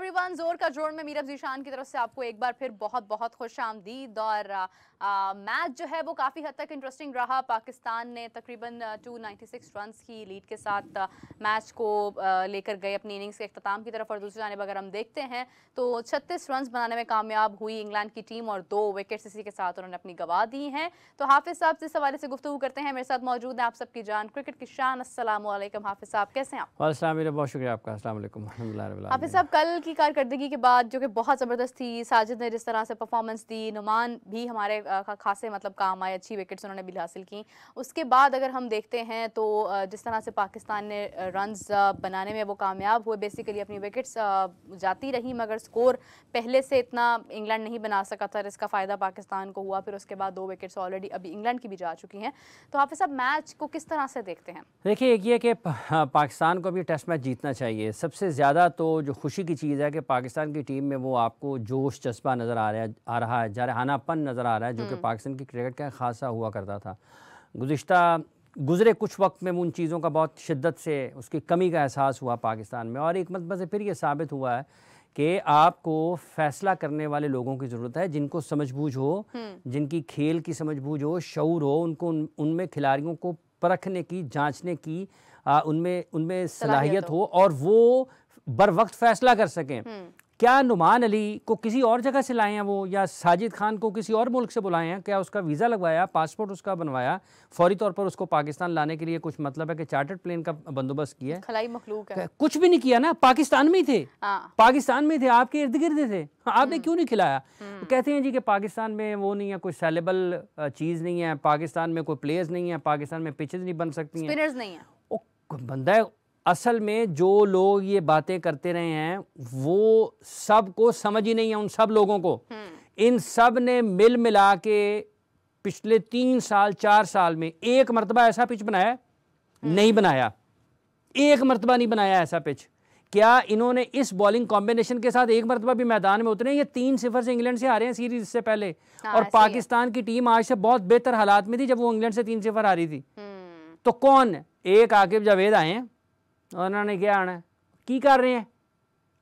Everyone, जोर का जोड़ में मीरब जीशान की तरफ से आपको एक बार फिर बहुत बहुत खुश आमदीद। और मैच जो है वो काफ़ी हद तक इंटरेस्टिंग रहा। पाकिस्तान ने तकरीबन 296 रन्स की लीड के साथ मैच को लेकर गए अपनी इनिंग्स के अख्ताम की तरफ। और दूसरी जानिब अगर हम देखते हैं तो 36 रन्स बनाने में कामयाब हुई इंग्लैंड की टीम और 2 विकेट्स इसी के साथ उन्होंने अपनी गंवा दी हैं। तो हाफिज साहब से इस हवाले से गुफ्तगू करते हैं। मेरे साथ मौजूद है आप सबकी जान क्रिकेट की शान। अस्सलाम वालेकुम हाफिज साहब, कैसे हैं आप? बहुत शुक्रिया आपका। अस्सलाम वालेकुम। हाफिज साहब, कल की कारकर्दगी के बाद जो कि बहुत ज़बरदस्त थी, साजिद ने जिस तरह से परफॉर्मेंस दी, नुमान भी हमारे खासे मतलब काम आए, अच्छी विकेट्स उन्होंने भी हासिल की। उसके बाद अगर हम देखते हैं तो जिस तरह से पाकिस्तान ने रन्स बनाने में वो कामयाब हुए, बेसिकली अपनी विकेट्स जाती रही मगर स्कोर पहले से इतना इंग्लैंड नहीं बना सका था, इसका फ़ायदा पाकिस्तान को हुआ। फिर उसके बाद 2 विकेट्स ऑलरेडी अभी इंग्लैंड की भी जा चुकी हैं। तो हाफिज साहब, मैच को किस तरह से देखते हैं? देखिए, एक ये कि पाकिस्तान को भी टेस्ट मैच जीतना चाहिए। सबसे ज़्यादा तो जो खुशी की चीज़ है कि पाकिस्तान की टीम में वो आपको जोश जज्बा नज़र आ रहा है, जारहानापन नज़र आ रहा है, जो कि पाकिस्तान की क्रिकेट का खासा हुआ करता था। गुज़रे कुछ वक्त में उन चीज़ों का बहुत शिद्दत से उसकी कमी का एहसास हुआ पाकिस्तान में। और एक मरतबा से फिर ये साबित हुआ है कि आपको फ़ैसला करने वाले लोगों की ज़रूरत है, जिनको समझबूझ हो, जिनकी खेल की समझबूझ हो, शऊर हो, उनको उनमें खिलाड़ियों को परखने की, जांचने की उनमें सलाहियत हो और वो बर वक्त फ़ैसला कर सकें। क्या नुमान अली को किसी और जगह से लाए हैं वो, या साजिद खान को किसी और मुल्क से बुलाए हैं? क्या उसका वीज़ा लगवाया, पासपोर्ट उसका बनवाया, फौरी तौर पर उसको पाकिस्तान लाने के लिए कुछ मतलब है कि चार्टर्ड प्लेन का बंदोबस्त किया? खलाई मखलूक है। कुछ भी नहीं किया ना। पाकिस्तान में ही थे, पाकिस्तान में थे, आपके इर्द गिर्द थे, आपने क्यों नहीं खिलाया? तो कहते हैं जी कि पाकिस्तान में वो नहीं है, कोई सेलेबल चीज़ नहीं है, पाकिस्तान में कोई प्लेयर्स नहीं है, पाकिस्तान में पिचेस नहीं बन सकती हैं, स्पिनर्स नहीं है। बंदा है। असल में जो लोग ये बातें करते रहे हैं वो सब को समझ ही नहीं है। उन सब लोगों को, इन सब ने मिल मिला के पिछले 3 साल 4 साल में एक मरतबा ऐसा पिच बनाया नहीं बनाया, एक मरतबा नहीं बनाया ऐसा पिच। क्या इन्होंने इस बॉलिंग कॉम्बिनेशन के साथ एक मरतबा भी मैदान में उतरे? ये 3-0 से इंग्लैंड से हारे हैं सीरीज से पहले। और पाकिस्तान की टीम आज से बहुत बेहतर हालात में थी जब वो इंग्लैंड से 3-0 हारी थी। तो कौन? एक आकिब जावेद आए हैं, उन्होंने क्या आना की कर रहे हैं,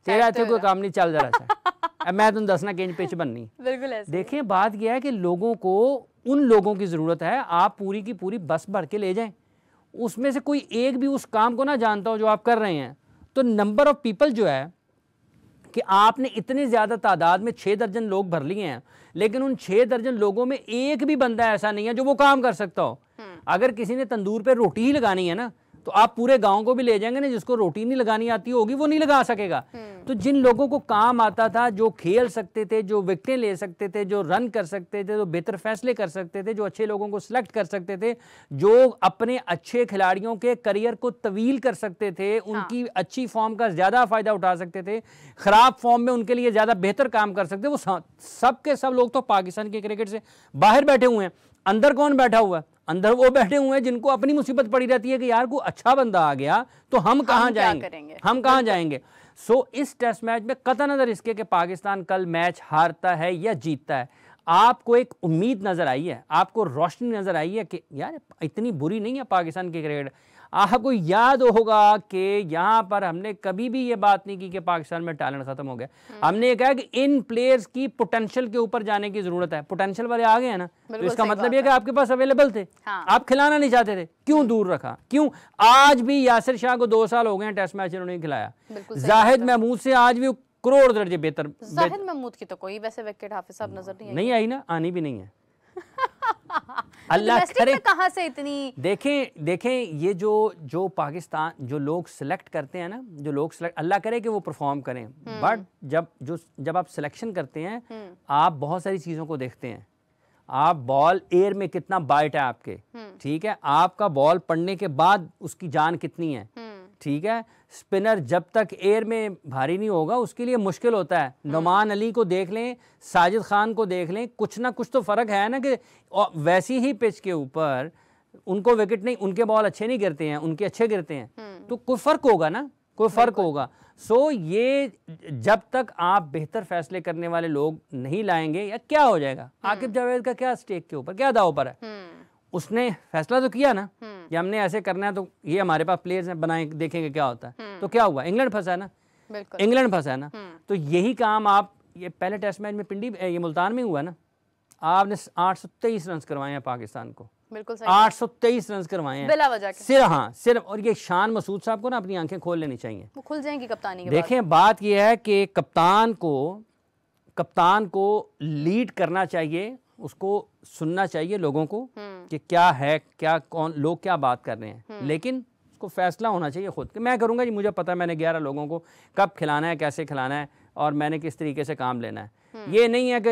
तेरा इतने कोई काम नहीं, चल जरा सा मैं तुम दसना कि पिच बननी। बिल्कुल ऐसे। देखिए, बात यह है कि लोगों को, उन लोगों की ज़रूरत है, आप पूरी की पूरी बस भर के ले जाएं। उसमें से कोई एक भी उस काम को ना जानता हो जो आप कर रहे हैं, तो नंबर ऑफ पीपल जो है कि आपने इतनी ज़्यादा तादाद में 6 दर्जन लोग भर लिए हैं, लेकिन उन 6 दर्जन लोगों में एक भी बंदा ऐसा नहीं है जो वो काम कर सकता हो। अगर किसी ने तंदूर पे रोटी ही लगानी है ना, तो आप पूरे गांव को भी ले जाएंगे ना, जिसको रोटी नहीं लगानी आती होगी वो नहीं लगा सकेगा। तो जिन लोगों को काम आता था, जो खेल सकते थे, जो विकेटें ले सकते थे, जो रन कर सकते थे, जो बेहतर फैसले कर सकते थे, जो अच्छे लोगों को सिलेक्ट कर सकते थे, जो अपने अच्छे खिलाड़ियों के करियर को तवील कर सकते थे, उनकी अच्छी फॉर्म का ज़्यादा फ़ायदा उठा सकते थे, ख़राब फॉर्म में उनके लिए ज़्यादा बेहतर काम कर सकते, वो सब के सब लोग तो पाकिस्तान के क्रिकेट से बाहर बैठे हुए हैं। अंदर कौन बैठा हुआ है? अंदर वो बैठे हुए हैं जिनको अपनी मुसीबत पड़ी रहती है कि यार कोई अच्छा बंदा आ गया तो हम कहाँ जाएंगे, हम कहाँ जाएंगे। सो इस टेस्ट मैच में कतई नज़र इसके कि पाकिस्तान कल मैच हारता है या जीतता है, आपको एक उम्मीद नज़र आई है, आपको रोशनी नज़र आई है कि यार इतनी बुरी नहीं है पाकिस्तान की क्रिकेट। आपको याद होगा कि यहाँ पर हमने कभी भी ये बात नहीं की कि पाकिस्तान में टैलेंट ख़त्म हो गया। हमने कहा कि इन प्लेयर्स की पोटेंशियल के ऊपर जाने की ज़रूरत है। पोटेंशियल वाले आ गए हैं ना, तो इसका मतलब ये कि आपके पास अवेलेबल थे, आप खिलाना नहीं चाहते थे, क्यों दूर रखा? क्यों? आज भी यासिर शाह को 2 साल हो गए हैं टेस्ट मैच इन्होंने खिलाया। जाहिद महमूद से आज भी करोड़ दर्जे बेहतर। जाहिद महमूद की तो कोई वैसे विकेट हाफिज साहब नजर नहीं आई ना, आनी भी नहीं है। अल्लाह करे कहाँ से इतनी। देखें ये जो पाकिस्तान जो लोग सिलेक्ट करते हैं ना, जो लोग सिलेक्ट, अल्लाह करे कि वो परफॉर्म करें, बट जब आप सिलेक्शन करते हैं, आप बहुत सारी चीज़ों को देखते हैं। आप बॉल एयर में कितना बाइट है आपके, ठीक है, आपका बॉल पड़ने के बाद उसकी जान कितनी है, ठीक है। स्पिनर जब तक एयर में भारी नहीं होगा उसके लिए मुश्किल होता है। नुमान अली को देख लें, साजिद खान को देख लें, कुछ ना कुछ तो फ़र्क है ना कि वैसी ही पिच के ऊपर उनको विकेट नहीं, उनके बॉल अच्छे नहीं गिरते हैं, उनके अच्छे गिरते हैं, तो कोई फ़र्क होगा ना, कोई फ़र्क होगा। सो ये जब तक आप बेहतर फैसले करने वाले लोग नहीं लाएंगे, या क्या हो जाएगा? आकिब जावेद का क्या स्टेक के ऊपर, क्या दाव पर है? उसने फैसला तो किया ना कि हमने ऐसे करना है, तो ये हमारे पास प्लेयर्स हैं, बनाए, देखेंगे क्या होता है। तो क्या हुआ? इंग्लैंड फंसा है ना। बिल्कुल। इंग्लैंड फंसा है ना। तो यही काम आप ये पहले टेस्ट मैच में पिंडी ये मुल्तान में हुआ ना, आपने 823 रन करवाए हैं पाकिस्तान को, बिल्कुल सही, 823 रन करवाए हैं बिला वजह के। सिर्फ, हाँ सिर्फ। और ये शान मसूद साहब को ना अपनी आंखें खोल लेनी चाहिए, वो खुल जाएंगी कप्तानी के देखें। बात ये है कि कप्तान को लीड करना चाहिए, उसको सुनना चाहिए लोगों को कि क्या है, क्या कौन लोग क्या बात कर रहे हैं, लेकिन उसको फैसला होना चाहिए खुद कि मैं करूंगा जी, मुझे पता है मैंने 11 लोगों को कब खिलाना है, कैसे खिलाना है और मैंने किस तरीके से काम लेना है। ये नहीं है कि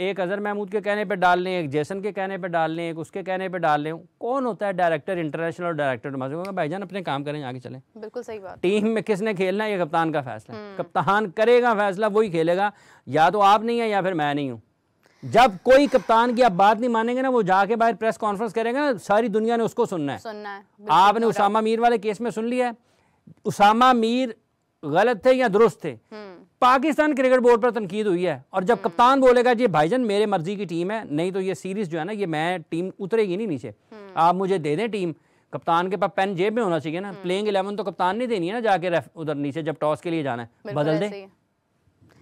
एक अजहर महमूद के कहने पे डाल लें, एक जैसन के कहने पे डाल लें, एक उसके कहने पे डाल लें। कौन होता है डायरेक्टर, इंटरनेशनल डायरेक्टर? भाईजान अपने काम करें, आगे चलें। बिल्कुल सही बात। टीम में किसने खेलना है ये कप्तान का फैसला है, कप्तान करेगा फैसला, वही खेलेगा। या तो आप नहीं है या फिर मैं नहीं हूँ। जब कोई कप्तान की आप बात नहीं मानेंगे ना, वो जाके बाहर प्रेस कॉन्फ्रेंस करेगा ना, सारी दुनिया ने उसको सुनना है। आपने उसामा मीर वाले केस में सुन लिया है, उसामा मीर गलत थे या दुरुस्त थे, पाकिस्तान क्रिकेट बोर्ड पर तनकीद हुई है। और जब कप्तान बोलेगा जी भाईजान मेरे मर्जी की टीम है, नहीं तो ये सीरीज जो है ना, ये मैं टीम उतरेगी नहीं नीचे, आप मुझे दे दें टीम। कप्तान के पास पेन जेब में होना चाहिए ना। प्लेइंग 11 तो कप्तान नहीं देनी है ना जाके उधर नीचे जब टॉस के लिए जाना है, बदल दे।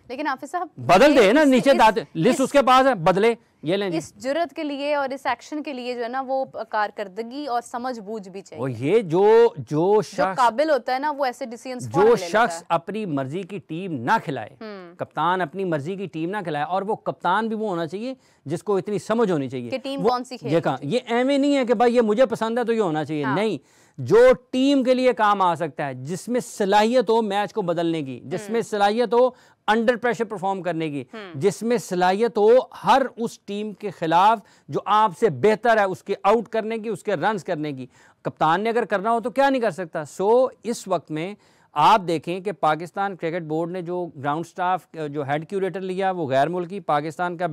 लेकिन हाफिज साहब बदल दे ना, नीचे लिस्ट उसके पास है, बदले। ये लें इस जुर्रत के लिए और इस एक्शन के लिए जो है ना, वो कारकर्दगी और समझबूझ भी चाहिए। और ये जो शख्स काबिल होता है ना, वो ऐसे डिसीजंस जो शख्स अपनी मर्जी की टीम ना खिलाए, कप्तान अपनी मर्जी की टीम ना खिलाए, और वो कप्तान भी वो होना चाहिए जिसको इतनी समझ होनी चाहिए कि टीम कौन सी खेल। ये एवं नहीं है कि भाई ये मुझे पसंद है तो ये होना चाहिए। नहीं, जो टीम के लिए काम आ सकता है, जिसमें सलाहियत हो मैच को बदलने की, जिसमें सलाहियत हो अंडर प्रेशर परफॉर्म करने की, जिसमें सलाहियत हो हर उस टीम के खिलाफ जो आपसे बेहतर है उसके आउट करने की, उसके रन्स करने की, कप्तान ने अगर करना हो तो क्या नहीं कर सकता। इस वक्त में आप देखें कि पाकिस्तान क्रिकेट बोर्ड ने जो ग्राउंड स्टाफ, जो हेड क्यूरेटर लिया वो गैर मुल्की, पाकिस्तान का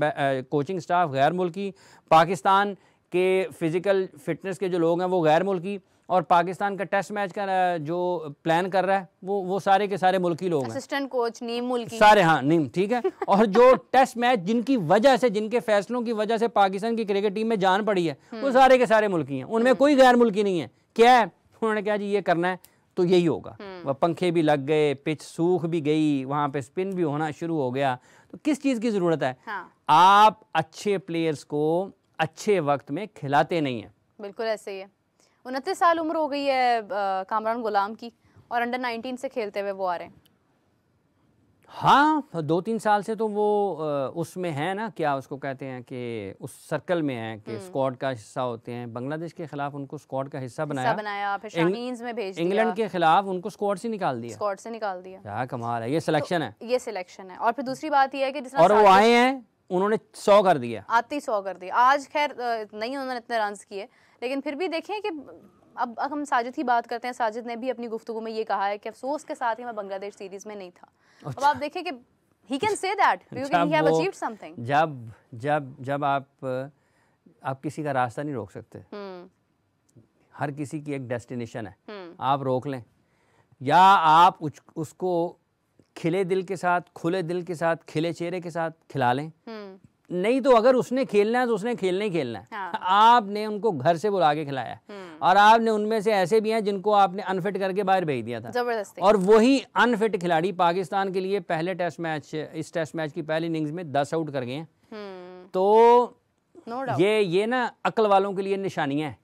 कोचिंग स्टाफ गैर मुल्की, पाकिस्तान के फिजिकल फिटनेस के जो लोग हैं वो गैर मुल्की, और पाकिस्तान का टेस्ट मैच का जो प्लान कर रहा है वो सारे के सारे मुल्की लोग हैं, असिस्टेंट कोच नीम मुल्की सारे, हाँ नीम, ठीक है। और जो टेस्ट मैच जिनकी वजह से, जिनके फैसलों की वजह से पाकिस्तान की क्रिकेट टीम में जान पड़ी है, वो सारे के सारे मुल्की हैं, उनमें कोई गैर मुल्की नहीं है। क्या है, उन्होंने कहा जी ये करना है तो यही होगा। वह पंखे भी लग गए, पिच सूख भी गई, वहाँ पे स्पिन भी होना शुरू हो गया, तो किस चीज़ की ज़रूरत है? आप अच्छे प्लेयर्स को अच्छे वक्त में खिलाते नहीं हैं। बिल्कुल ऐसे ही है। 29 साल उम्र हो गई है कामरान गुलाम की, और अंडर 19 से खेलते हुए वो आ रहे हैं। हाँ, 2-3 साल से तो वो उसमें है ना, क्या उसको कहते हैं कि उस सर्कल में है कि स्क्वाड का हिस्सा होते हैं। बांग्लादेश के खिलाफ उनको स्क्वाड का हिस्सा बनाया, फिर शाहीन्स में भेज दिया। इंग्लैंड के खिलाफ उनको स्क्वाड से निकाल दिया, क्या कमाल है, ये सिलेक्शन है, ये सिलेक्शन है। और फिर दूसरी बात ये है कि और वो आए हैं, उन्होंने 100 कर दिया, आते ही 100 कर दिया। आज खैर नहीं उन्होंने इतने रन किए, लेकिन फिर भी देखें कि अब हम साजिद की बात करते हैं। साजिद ने भी अपनी गुफ्तगू में ये कहा है कि अफसोस के साथ ही मैं बांग्लादेश सीरीज में नहीं था। अब आप देखें कि he can say that because he have achieved something। जब आप किसी का रास्ता नहीं रोक सकते, हर किसी की एक डेस्टिनेशन है, आप रोक लें या आप उसको खिले दिल के साथ, खुले दिल के साथ, खिले चेहरे के साथ खिला लें। नहीं तो अगर उसने खेलना है तो उसने खेलना ही खेलना है। हाँ। आपने उनको घर से बुला के खिलाया, और आपने उनमें से ऐसे भी हैं जिनको आपने अनफिट करके बाहर भेज दिया था जबरदस्ती, और वही अनफिट खिलाड़ी पाकिस्तान के लिए पहले टेस्ट मैच, इस टेस्ट मैच की पहली इनिंग्स में 10 आउट कर गए हैं। तो ये ना अक्ल वालों के लिए निशानियां हैं,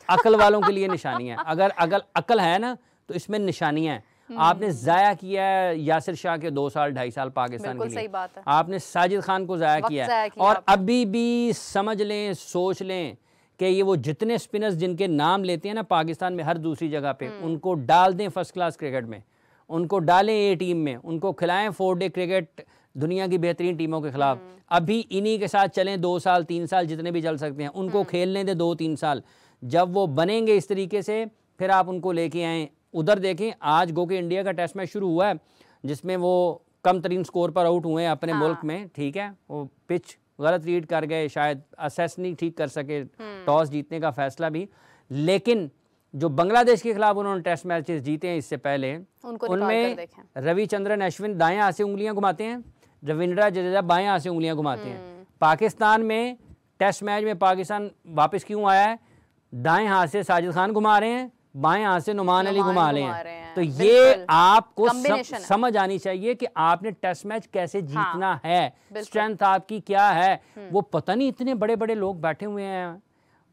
अक्ल वालों के लिए निशानियां। अगर अकल है ना तो इसमें निशानियां हैं। आपने जाया किया है यासिर शाह के 2 साल 2.5 साल पाकिस्तान के लिए, सही बात है। आपने साजिद खान को जाया किया है, और अभी भी समझ लें, सोच लें कि ये वो जितने स्पिनर्स जिनके नाम लेते हैं ना पाकिस्तान में हर दूसरी जगह पे, उनको डाल दें फर्स्ट क्लास क्रिकेट में, उनको डालें ए टीम में, उनको खिलाएं 4 डे क्रिकेट दुनिया की बेहतरीन टीमों के खिलाफ। अभी इन्हीं के साथ चलें 2 साल 3 साल जितने भी चल सकते हैं, उनको खेलने दें 2-3 साल। जब वो बनेंगे इस तरीके से फिर आप उनको लेके आएँ। उधर देखें, आज गो के इंडिया का टेस्ट मैच शुरू हुआ है जिसमें वो कम तरीन स्कोर पर आउट हुए हैं अपने मुल्क में, ठीक है, वो पिच गलत रीड कर गए, शायद असेस नहीं ठीक कर सके, टॉस जीतने का फैसला भी। लेकिन जो बांग्लादेश के खिलाफ उन्होंने टेस्ट मैचेस जीते हैं इससे पहले, उनमें रविचंद्रन अश्विन दाएं हाथ से उंगलियां घुमाते हैं, रविंद्र जडेजा बाएं हाथ से उंगलियां घुमाते हैं। पाकिस्तान में टेस्ट मैच में पाकिस्तान वापस क्यों आया है? दाएं हाथ से साजिद खान घुमा रहे हैं, बाएं हाथ से नुमान अली घुमा रहे हैं। तो ये आपको Combination है। समझ आनी चाहिए कि आपने टेस्ट मैच कैसे जीतना है, स्ट्रेंथ आपकी क्या है। वो पता नहीं इतने बड़े बड़े लोग बैठे हुए हैं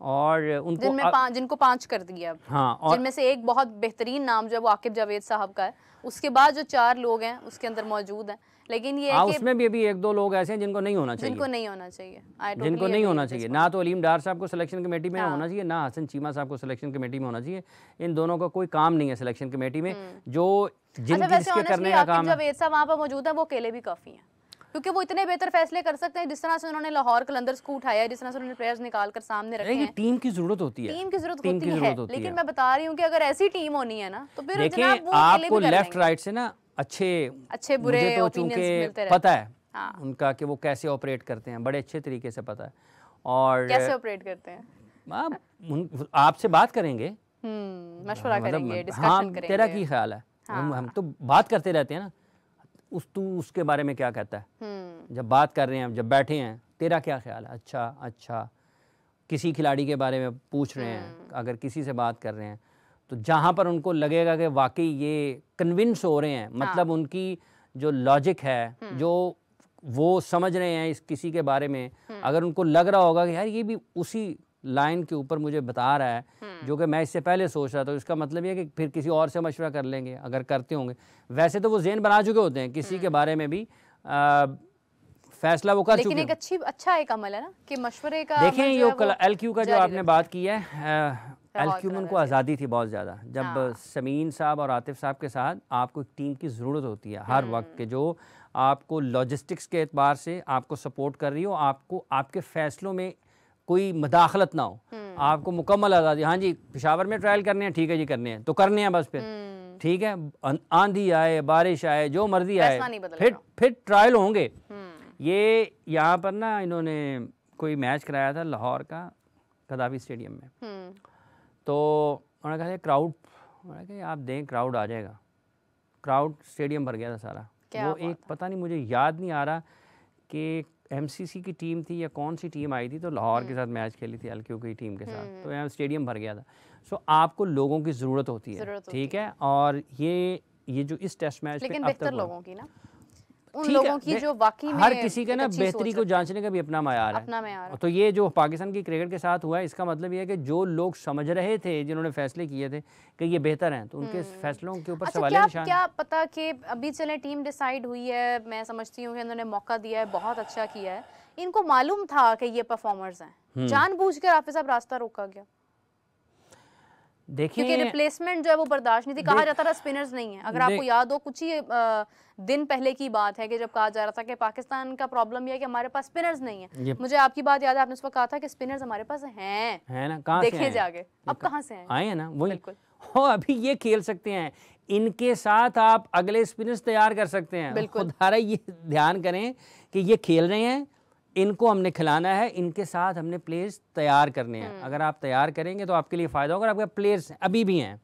और उनको जिनको 5 कर दिया। हाँ, और जिनमें से एक बहुत बेहतरीन नाम जो है वो आकिब जावेद साहब का है, उसके बाद जो 4 लोग हैं उसके अंदर मौजूद हैं, लेकिन ये है कि उसमें भी अभी 1-2 लोग ऐसे हैं जिनको नहीं होना चाहिए, जिनको नहीं होना चाहिए, जिनको नहीं होना चाहिए। ना तो अलीम डार साहब को सिलेक्शन कमेटी में होना चाहिए, ना हसन चीमा साहब को सिलेक्शन कमेटी में होना चाहिए। इन दोनों का कोई काम नहीं है सिलेक्शन कमेटी में। जो जिनके करने का काम है, जावेद साहब वहाँ पर मौजूद है, वो अकेले भी काफी हैं, क्योंकि वो इतने बेहतर फैसले कर सकते हैं। जिस तरह से उन्होंने लाहौर कलंदर्स को उठाया है, जिस तरह से उन्होंने प्लेयर्स निकाल कर सामने रखे हैं, टीम की जरूरत होती है, टीम की जरूरत होती है। लेकिन मैं बता रही हूँ कि अगर ऐसी टीम होनी है ना तो फिर देखिए आपको लेफ्ट राइट से ना अच्छे बुरे तो ओपिनियंस मिलते रहते पता है उनका कि वो कैसे ऑपरेट करते हैं, बड़े अच्छे तरीके से पता है। और कैसे ऑपरेट करते हैं आपसे बात करेंगे, मशवरा करेंगे, डिस्कशन करेंगे, तेरा की ख्याल है। हम तो बात करते रहते हैं ना, तू उसके बारे में क्या कहता है। जब बात कर रहे हैं, जब बैठे हैं, तेरा क्या ख्याल है, अच्छा किसी खिलाड़ी के बारे में पूछ रहे हैं, अगर किसी से बात कर रहे हैं तो जहाँ पर उनको लगेगा कि वाकई ये कन्विंस हो रहे हैं, मतलब उनकी जो लॉजिक है, जो वो समझ रहे हैं इस किसी के बारे में, अगर उनको लग रहा होगा कि यार ये भी उसी लाइन के ऊपर मुझे बता रहा है जो कि मैं इससे पहले सोच रहा था, तो इसका मतलब ये है कि फिर किसी और से मशवरा कर लेंगे अगर करते होंगे। वैसे तो वो ज़हन बना चुके होते हैं किसी के बारे में भी, फैसला वो कर चुके हैं। लेकिन अच्छा एक अमल है ना कि मशवरे का। देखें ये LQ का जो आपने बात की है, LQ में उनको आज़ादी थी बहुत ज़्यादा। जब समीन साहब और आतिफ साहब के साथ आपको एक टीम की ज़रूरत होती है हर वक्त के, जो आपको लॉजिस्टिक्स के एतबार से आपको सपोर्ट कर रही हो, आपको आपके फ़ैसलों में कोई मदाखलत ना हो, आपको मुकम्मल आज़ादी। हाँ जी, पेशावर में ट्रायल करने हैं, ठीक है जी, करने हैं तो करने हैं बस, फिर ठीक है, आंधी आए बारिश आए जो मर्जी आए, फिर ट्रायल होंगे। ये यहाँ पर ना इन्होंने कोई मैच कराया था लाहौर का कदाफी स्टेडियम में, तो उन्होंने कहा क्राउड, उन्होंने कहा आप दें क्राउड आ जाएगा। क्राउड स्टेडियम भर गया था सारा। वो एक पता नहीं, मुझे याद नहीं आ रहा कि MCC की टीम थी या कौन सी टीम आई थी, तो लाहौर के साथ मैच खेली थी LQ की टीम के साथ, तो यहाँ स्टेडियम भर गया था। सो आपको लोगों की ज़रूरत होती है, ठीक है। और ये जो इस टेस्ट मैच लेकिन बेहतर लोगों की ना, उन लोगों की जो वाकई में हर किसी का ना बेहतरी को जांचने का भी अपना मयार है। तो ये जो पाकिस्तान की क्रिकेट के साथ हुआ है, इसका मतलब ये है कि जो लोग समझ रहे थे, जिन्होंने फैसले किए थे कि ये बेहतर हैं, तो उनके फैसलों के ऊपर सवाल निशान। क्या पता कि अभी चले टीम डिसाइड हुई है, मैं समझती हूँ कि इन्होंने मौका दिया है, बहुत अच्छा किया है। इनको मालूम था कि ये परफॉर्मर्स हैं, जानबूझकर हाफिज साहब रास्ता रोका गया। देखिए क्योंकि रिप्लेसमेंट जो है वो बर्दाश्त नहीं थी। कहा जाता था स्पिनर्स नहीं है, अगर आपको याद हो कुछ ही दिन पहले की बात है कि जब कहा जा रहा था कि पाकिस्तान का प्रॉब्लम ये है कि हमारे पास स्पिनर्स नहीं है। मुझे आपकी बात याद है, आपने उस वक्त कहा था कि स्पिनर्स हमारे पास है ना, कहाँ देखे जाके, अब कहाँ से आए हैं ना, वही अभी ये खेल सकते हैं, इनके साथ आप अगले स्पिनर्स तैयार कर सकते हैं। खुदारा ये ध्यान करें कि ये खेल रहे हैं, इनको हमने खिलाना है, इनके साथ हमने प्लेयर्स तैयार करने हैं। अगर आप तैयार करेंगे तो आपके लिए फ़ायदा होगा। आपके प्लेयर्स अभी भी हैं,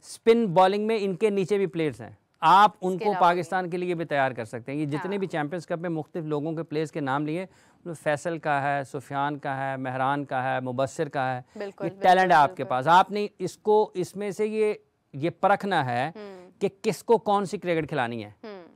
स्पिन बॉलिंग में इनके नीचे भी प्लेयर्स हैं, आप उनको पाकिस्तान के लिए भी तैयार कर सकते हैं। ये जितने भी चैंपियंस कप में मुख्तलिफ लोगों के प्लेयर्स के नाम लिए, फैसल का है, सुफियान का है, मेहरान का है, मुबस्सिर का है, ये टैलेंट है आपके पास। आपने इसको इसमें से ये परखना है कि किसको कौन सी क्रिकेट खिलानी है।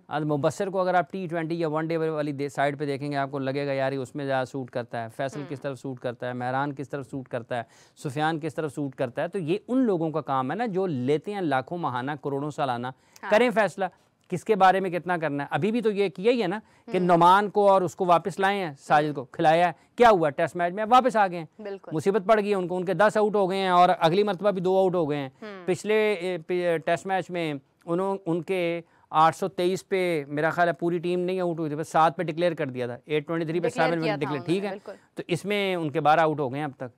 आज मुबस्सिर को अगर आप T20 या वनडे वाली साइड पे देखेंगे, आपको लगेगा यार उसमें ज़्यादा सूट करता है। फैसल किस तरफ सूट करता है, मेहरान किस तरफ सूट करता है, सुफियान किस तरफ सूट करता है। तो ये उन लोगों का काम है ना जो लेते हैं लाखों महाना करोड़ों सालाना, करें फैसला किसके बारे में कितना करना है। अभी भी तो ये किया ही है ना कि नुमान को और उसको वापस लाए हैं, साजिद को खिलाया है, क्या हुआ टेस्ट मैच में वापस आ गए हैं, मुसीबत पड़ गई है उनको, उनके 10 आउट हो गए हैं और अगली मरतबा भी 2 आउट हो गए हैं। पिछले टेस्ट मैच में उनके 823 पे मेरा ख्याल है पूरी टीम नहीं आउट हुई थी, बस 7 पे डिक्लेयर कर दिया था, 823 पे 7 डिक्लेयर, ठीक है। तो इसमें उनके 12 आउट हो गए हैं अब तक,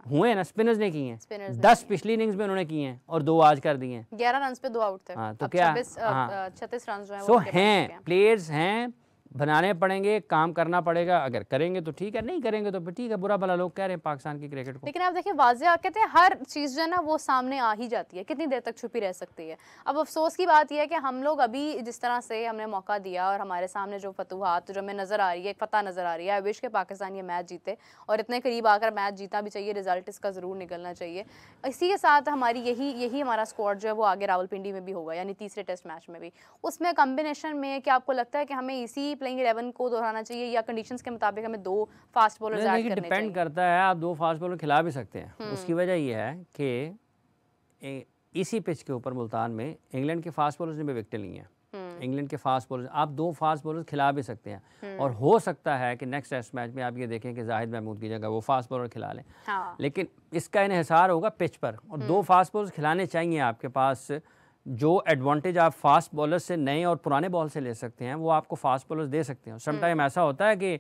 हुए हैं ना, स्पिनर्स ने किए हैं। 10 पिछली इनिंग्स में उन्होंने किए हैं और 2 आज कर दिए हैं। 11 रन पे 2 आउट थे। हाँ, तो क्या 36 रन जो है सो हैं प्लेयर्स हैं बनाने पड़ेंगे, काम करना पड़ेगा। अगर करेंगे तो ठीक है, नहीं करेंगे तो फिर ठीक है। बुरा भला लोग कह रहे हैं पाकिस्तान की क्रिकेट को। लेकिन आप देखिए वाज़ेह कहते हैं हर चीज़ जो है ना वो सामने आ ही जाती है, कितनी देर तक छुपी रह सकती है। अब अफसोस की बात यह है कि हम लोग अभी जिस तरह से हमने मौका दिया और हमारे सामने जो फतूहात जो हमें नज़र आ रही है, एक फतह नज़र आ रही है, आई विश के पाकिस्तान ये मैच जीते और इतने करीब आकर मैच जीतना भी चाहिए, रिजल्ट इसका ज़रूर निकलना चाहिए। इसी के साथ हमारी यही हमारा स्क्वाड जो है वो आगे रावलपिंडी में भी होगा, यानी तीसरे टेस्ट मैच में भी। उसमें कॉम्बिनेशन में क्या आपको लगता है कि हमें इसी प्लेइंग 11 को दोहराना चाहिए या कंडीशंस के मुताबिक हमें 2 फास्ट बॉलर्स ऐड करने चाहिए? डिपेंड करता है, आप 2 फास्ट बॉलर खिला भी सकते हैं। उसकी वजह ये है कि इसी पिच के ऊपर मुल्तान में इंग्लैंड के फास्ट बॉलर्स ने भी विकेट ली हैं। इंग्लैंड के फास्ट बॉलर्स, आप 2 फास्ट बॉलर्स खिला भी सकते हैं और हो सकता है कि नेक्स्ट टेस्ट मैच में आप ये देखें कि जाहिद महमूद की जगह वो फास्ट बॉलर खिला लें। हाँ। लेकिन इसका इन्हिसार होगा पिच पर, और 2 फास्ट बॉलर्स खिलाने चाहिए आपके पास। जो एडवांटेज आप फास्ट बॉलर से नए और पुराने बॉल से ले सकते हैं वो आपको फास्ट बॉलर्स दे सकते हैं। समटाइम ऐसा होता है कि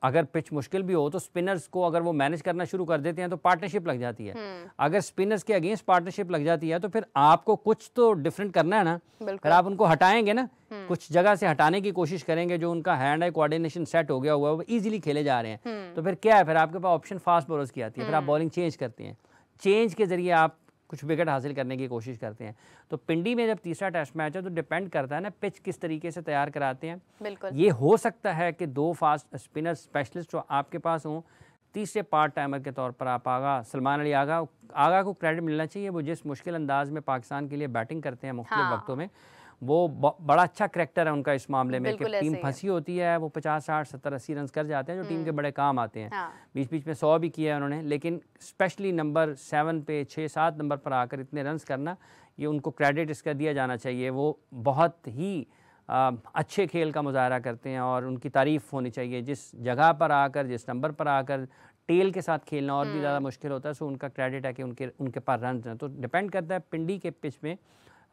अगर पिच मुश्किल भी हो तो स्पिनर्स को अगर वो मैनेज करना शुरू कर देते हैं तो पार्टनरशिप लग जाती है। अगर स्पिनर्स के अगेंस्ट पार्टनरशिप लग जाती है तो फिर आपको कुछ तो डिफरेंट करना है ना। फिर आप उनको हटाएंगे ना, कुछ जगह से हटाने की कोशिश करेंगे, जो उनका हैंड आई कोऑर्डिनेशन सेट हो गया हुआ है वो इजीली खेले जा रहे हैं। तो फिर क्या है, फिर आपके पास ऑप्शन फास्ट बॉलर्स की आती है। फिर आप बॉलिंग चेंज करते हैं, चेंज के जरिए आप कुछ विकेट हासिल करने की कोशिश करते हैं। तो पिंडी में जब तीसरा टेस्ट मैच है तो डिपेंड करता है ना पिच किस तरीके से तैयार कराते हैं। बिल्कुल। ये हो सकता है कि 2 फास्ट स्पिनर स्पेशलिस्ट जो आपके पास हों, तीसरे पार्ट टाइमर के तौर पर आप सलमान अली आगा को क्रेडिट मिलना चाहिए। वो जिस मुश्किल अंदाज में पाकिस्तान के लिए बैटिंग करते हैं मुख्तलिफ वक्तों में, वो बड़ा अच्छा करैक्टर है उनका इस मामले में कि टीम फंसी होती है वो 50, 60, 70, 80 रन कर जाते हैं जो टीम के बड़े काम आते हैं। बीच बीच में 100 भी किया है उन्होंने, लेकिन स्पेशली नंबर 7 पे 6-7 नंबर पर आकर इतने रन्स करना, ये उनको क्रेडिट इसका दिया जाना चाहिए। वो बहुत ही अच्छे खेल का मुजाहरा करते हैं और उनकी तारीफ़ होनी चाहिए। जिस जगह पर आकर, जिस नंबर पर आकर टेल के साथ खेलना और भी ज़्यादा मुश्किल होता है, सो उनका क्रेडिट है कि उनके पास रन हैं। तो डिपेंड करता है पिंडी के पिच में,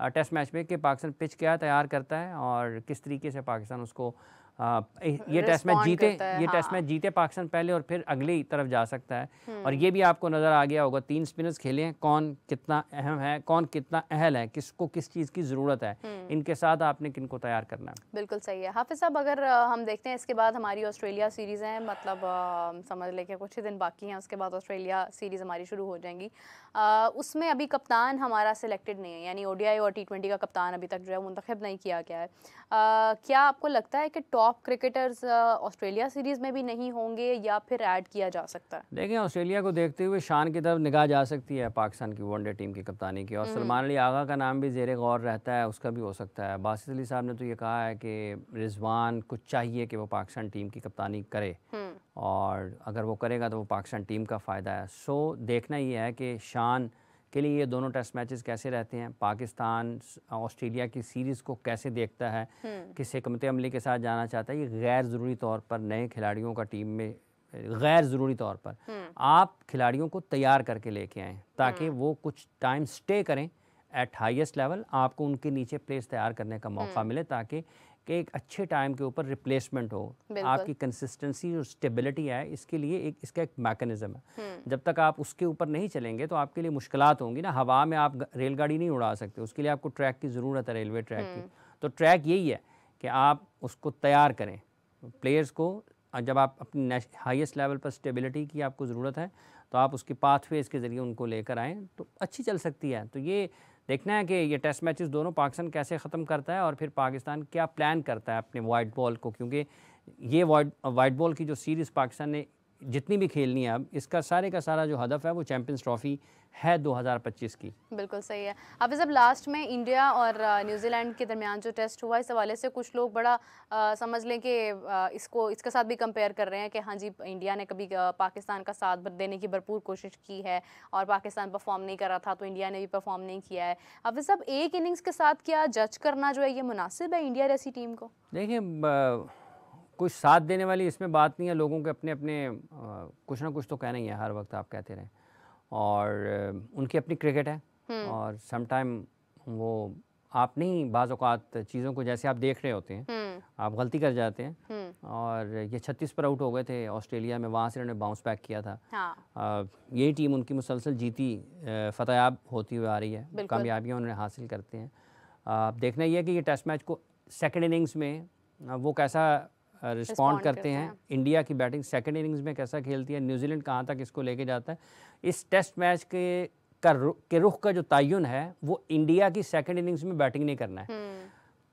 टेस्ट मैच में, कि पाकिस्तान पिच क्या तैयार करता है और किस तरीके से पाकिस्तान उसको ये टेस्ट मैच जीते, टेस्ट मैच जीते पाकिस्तान पहले और फिर अगली तरफ जा सकता है। और ये भी आपको नज़र आ गया होगा 3 स्पिनर्स खेले हैं, कौन कितना अहम है, कौन कितना अहल है, किसको किस चीज़ की ज़रूरत है, इनके साथ आपने किनको तैयार करना है। बिल्कुल सही है। हाफिज़ साहब, अगर हम देखते हैं इसके बाद हमारी ऑस्ट्रेलिया सीरीज़ है, मतलब समझ लें कि कुछ ही दिन बाकी हैं, उसके बाद ऑस्ट्रेलिया सीरीज़ हमारी शुरू हो जाएंगी। उसमें अभी कप्तान हमारा सिलेक्टेड नहीं है, यानी ODI और T20 का कप्तान अभी तक जो है मुंतखब नहीं किया गया है। क्या आपको लगता है कि टॉप क्रिकेटर्स ऑस्ट्रेलिया सीरीज़ में भी नहीं होंगे या फिर ऐड किया जा सकता है? देखें, ऑस्ट्रेलिया को देखते हुए शान की तरफ निगाह जा सकती है पाकिस्तान की वनडे टीम की कप्तानी की, और सलमान अली आगा का नाम भी ज़ेरे गौर रहता है, उसका भी हो सकता है। बासित अली साहब ने तो ये कहा है कि रिजवान को चाहिए कि वो पाकिस्तान टीम की कप्तानी करे, और अगर वो करेगा तो वो पाकिस्तान टीम का फ़ायदा है। सो देखना ये है कि शान के लिए ये दोनों टेस्ट मैचेस कैसे रहते हैं, पाकिस्तान ऑस्ट्रेलिया की सीरीज़ को कैसे देखता है, किस हिकमत अमली के साथ जाना चाहता है। ये गैर ज़रूरी तौर पर नए खिलाड़ियों का टीम में, गैर ज़रूरी तौर पर आप खिलाड़ियों को तैयार करके लेके आएँ ताकि वो कुछ टाइम स्टे करें एट हाईएस्ट लेवल, आपको उनके नीचे प्लेस तैयार करने का मौका मिले ताकि कि एक अच्छे टाइम के ऊपर रिप्लेसमेंट हो। आपकी कंसिस्टेंसी और स्टेबिलिटी है, इसके लिए इसका एक मैकेनिज़्म है। जब तक आप उसके ऊपर नहीं चलेंगे तो आपके लिए मुश्किलात होंगी ना। हवा में आप रेलगाड़ी नहीं उड़ा सकते, उसके लिए आपको ट्रैक की ज़रूरत है, रेलवे ट्रैक की। तो ट्रैक यही है कि आप उसको तैयार करें प्लेयर्स को। जब आप अपनी हाईएस्ट लेवल पर स्टेबिलिटी की आपको ज़रूरत है तो आप उसकी पाथवेज़ के ज़रिए उनको लेकर आएँ तो अच्छी चल सकती है। तो ये देखना है कि ये टेस्ट मैचेस दोनों पाकिस्तान कैसे ख़त्म करता है और फिर पाकिस्तान क्या प्लान करता है अपने वाइट बॉल को, क्योंकि ये वाइट बॉल की जो सीरीज़ पाकिस्तान ने जितनी भी खेलनी है अब, इसका सारे का सारा जो हदफ है वो चैंपियंस ट्रॉफ़ी है 2025 की। बिल्कुल सही है। अब जब लास्ट में इंडिया और न्यूजीलैंड के दरमियान जो टेस्ट हुआ, इस हवाले से कुछ लोग बड़ा समझ लें कि इसके साथ भी कंपेयर कर रहे हैं कि हाँ जी, इंडिया ने कभी पाकिस्तान का साथ देने की भरपूर कोशिश की है और पाकिस्तान परफॉर्म नहीं कर रहा था तो इंडिया ने भी परफॉर्म नहीं किया है। अब सब एक इनिंग्स के साथ क्या जज करना जो है ये मुनासिब है इंडिया जैसी टीम को? देखिए, कुछ साथ देने वाली इसमें बात नहीं है, लोगों के अपने अपने कुछ ना कुछ तो कहना ही है, हर वक्त आप कहते रहें, और उनकी अपनी क्रिकेट है और समटाइम वो आप नहीं, बाज़ औक़ात चीज़ों को जैसे आप देख रहे होते हैं आप गलती कर जाते हैं। और ये 36 पर आउट हो गए थे ऑस्ट्रेलिया में, वहाँ से उन्होंने बाउंस बैक किया था। यही टीम उनकी मुसलसल जीती फ़तेयाब होती हुई आ रही है, कामयाबियाँ उन्होंने हासिल करते हैं। देखना ये है कि ये टेस्ट मैच को सेकेंड इनिंग्स में वो कैसा रिस्पॉन्ड करते हैं, इंडिया की बैटिंग सेकंड इनिंग्स में कैसा खेलती है, न्यूजीलैंड कहाँ तक इसको लेके जाता है। इस टेस्ट मैच के रुख का जो तयन है वो इंडिया की सेकंड इनिंग्स में बैटिंग नहीं करना है।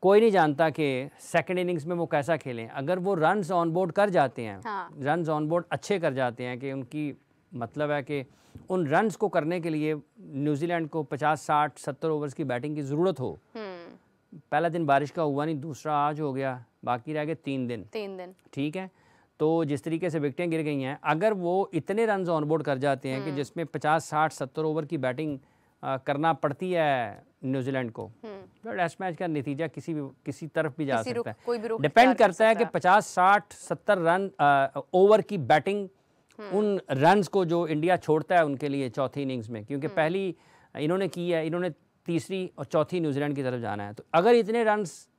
कोई नहीं जानता कि सेकंड इनिंग्स में वो कैसा खेलें। अगर वो रन्स ऑन बोर्ड कर जाते हैं, रन्स ऑन बोर्ड अच्छे कर जाते हैं, कि उनकी मतलब है कि उन रन्स को करने के लिए न्यूजीलैंड को 50, 60, 70 ओवर्स की बैटिंग की ज़रूरत हो। पहला दिन बारिश का हुआ नहीं, दूसरा आज हो गया, बाकी रह गए 3 दिन। ठीक है, तो जिस तरीके से विकेटें गिर गई हैं, अगर वो इतने रन्स ऑन बोर्ड कर जाते हैं कि जिसमें 50, 60, 70 ओवर की बैटिंग करना पड़ती है न्यूजीलैंड को, तो टेस्ट मैच का नतीजा किसी तरफ भी जा सकता है। डिपेंड करता है कि 50, 60, 70 रन ओवर की बैटिंग उन रन्स को जो इंडिया छोड़ता है उनके लिए चौथी इनिंग्स में, क्योंकि पहली इन्होंने की है, इन्होंने तीसरी और चौथी न्यूजीलैंड की तरफ जाना है। तो अगर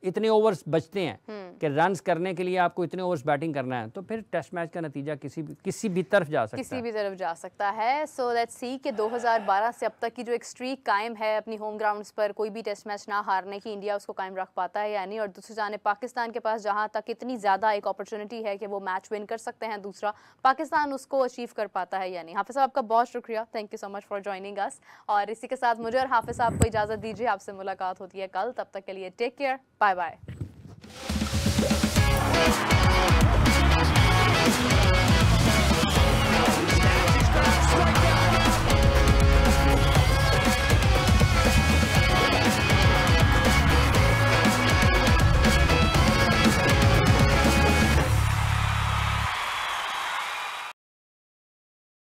इतने ओवर्स बचते हैं कि रन्स करने के लिए आपको इतने ओवर्स बैटिंग करना है, तो फिर टेस्ट मैच का नतीजा किसी भी तरफ जा सकता है। सो लेट्स सी कि 2012 से अब तक की जो एक स्ट्रीक कायम है अपनी होम ग्राउंड्स पर कोई भी टेस्ट मैच ना हारने की, इंडिया उसको कायम रख पाता है या नहीं। और दूसरी जानिब पाकिस्तान के पास जहां तक इतनी ज़्यादा एक अपॉर्चुनिटी है कि वो मैच विन कर सकते हैं, दूसरा पाकिस्तान उसको अचीव कर पाता है या नहीं। हाफिज़ साहब आपका बहुत शुक्रिया, thank you so much for joining us. और इसी के साथ मुझे और हाफिज़ साहब को इजाज़त दीजिए, आपसे मुलाकात होती है कल, तब तक के लिए टेक केयर, बाय बाय।